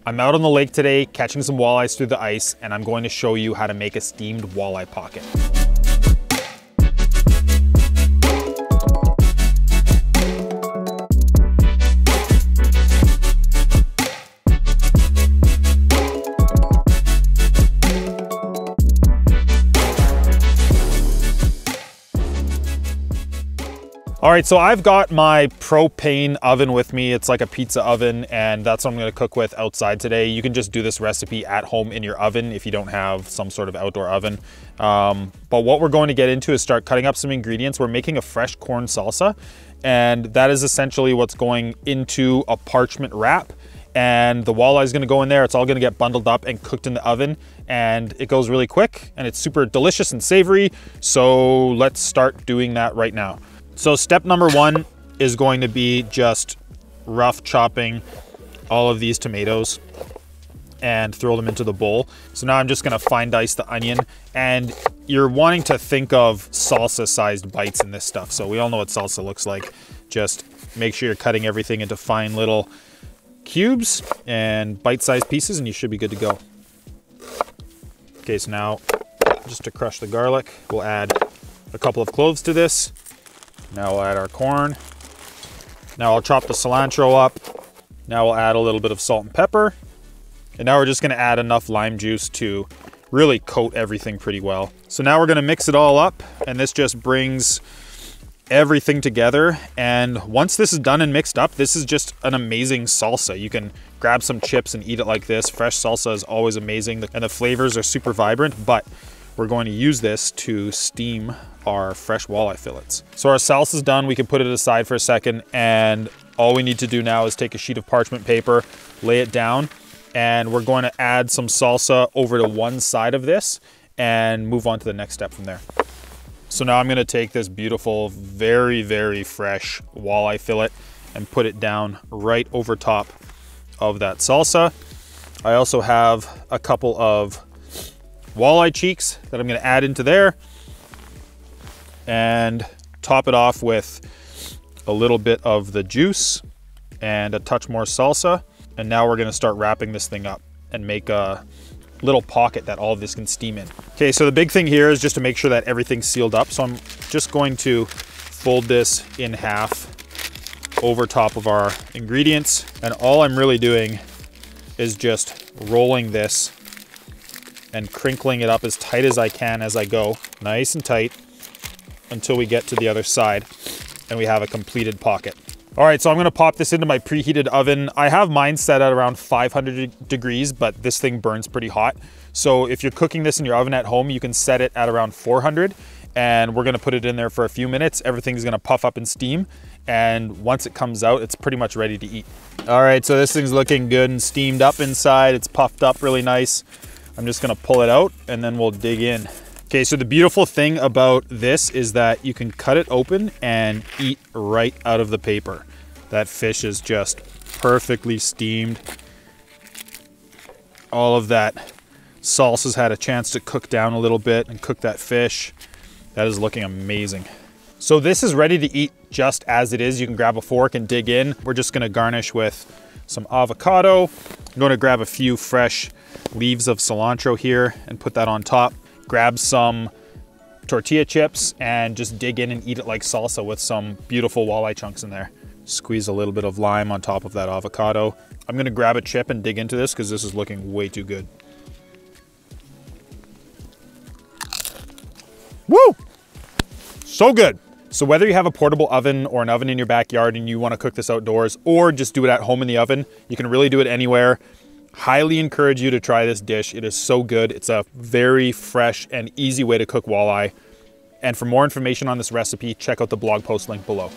I'm out on the lake today catching some walleyes through the ice, and I'm going to show you how to make a steamed walleye pocket. All right, so I've got my propane oven with me. It's like a pizza oven, and that's what I'm gonna cook with outside today. You can just do this recipe at home in your oven if you don't have some sort of outdoor oven. But what we're going to get into is start cutting up some ingredients. We're making a fresh corn salsa, and that is essentially what's going into a parchment wrap. And the walleye is gonna go in there. It's all gonna get bundled up and cooked in the oven, and it goes really quick, and it's super delicious and savory. So let's start doing that right now. So step number one is going to be just rough chopping all of these tomatoes and throw them into the bowl. So now I'm just gonna fine dice the onion, and you're wanting to think of salsa sized bites in this stuff. So we all know what salsa looks like. Just make sure you're cutting everything into fine little cubes and bite-sized pieces, and you should be good to go. Okay, so now just to crush the garlic, we'll add a couple of cloves to this. Now we'll add our corn. Now I'll chop the cilantro up. Now we'll add a little bit of salt and pepper. And now we're just gonna add enough lime juice to really coat everything pretty well. So now we're gonna mix it all up, and this just brings everything together. And once this is done and mixed up, this is just an amazing salsa. You can grab some chips and eat it like this. Fresh salsa is always amazing, and the flavors are super vibrant, but we're going to use this to steam our fresh walleye fillets. So our salsa's done. We can put it aside for a second, and all we need to do now is take a sheet of parchment paper, lay it down, and we're going to add some salsa over to one side of this and move on to the next step from there. So now I'm gonna take this beautiful, very, very fresh walleye fillet and put it down right over top of that salsa. I also have a couple of walleye cheeks that I'm gonna add into there and top it off with a little bit of the juice and a touch more salsa. And now we're gonna start wrapping this thing up and make a little pocket that all of this can steam in. Okay, so the big thing here is just to make sure that everything's sealed up. So I'm just going to fold this in half over top of our ingredients. And all I'm really doing is just rolling this and crinkling it up as tight as I can as I go, nice and tight, until we get to the other side and we have a completed pocket. All right, so I'm gonna pop this into my preheated oven. I have mine set at around 500 degrees, but this thing burns pretty hot. So if you're cooking this in your oven at home, you can set it at around 400, and we're gonna put it in there for a few minutes. Everything's gonna puff up in steam, and once it comes out, it's pretty much ready to eat. All right, so this thing's looking good and steamed up inside. It's puffed up really nice. I'm just gonna pull it out and then we'll dig in. Okay, so the beautiful thing about this is that you can cut it open and eat right out of the paper. That fish is just perfectly steamed. All of that salsa's had a chance to cook down a little bit and cook that fish. That is looking amazing. So this is ready to eat just as it is. You can grab a fork and dig in. We're just gonna garnish with some avocado. I'm gonna grab a few fresh leaves of cilantro here and put that on top. Grab some tortilla chips and just dig in and eat it like salsa with some beautiful walleye chunks in there. Squeeze a little bit of lime on top of that avocado. I'm gonna grab a chip and dig into this because this is looking way too good. Woo! So good. So whether you have a portable oven or an oven in your backyard and you want to cook this outdoors, or just do it at home in the oven, you can really do it anywhere. Highly encourage you to try this dish. It is so good. It's a very fresh and easy way to cook walleye. And for more information on this recipe, check out the blog post link below.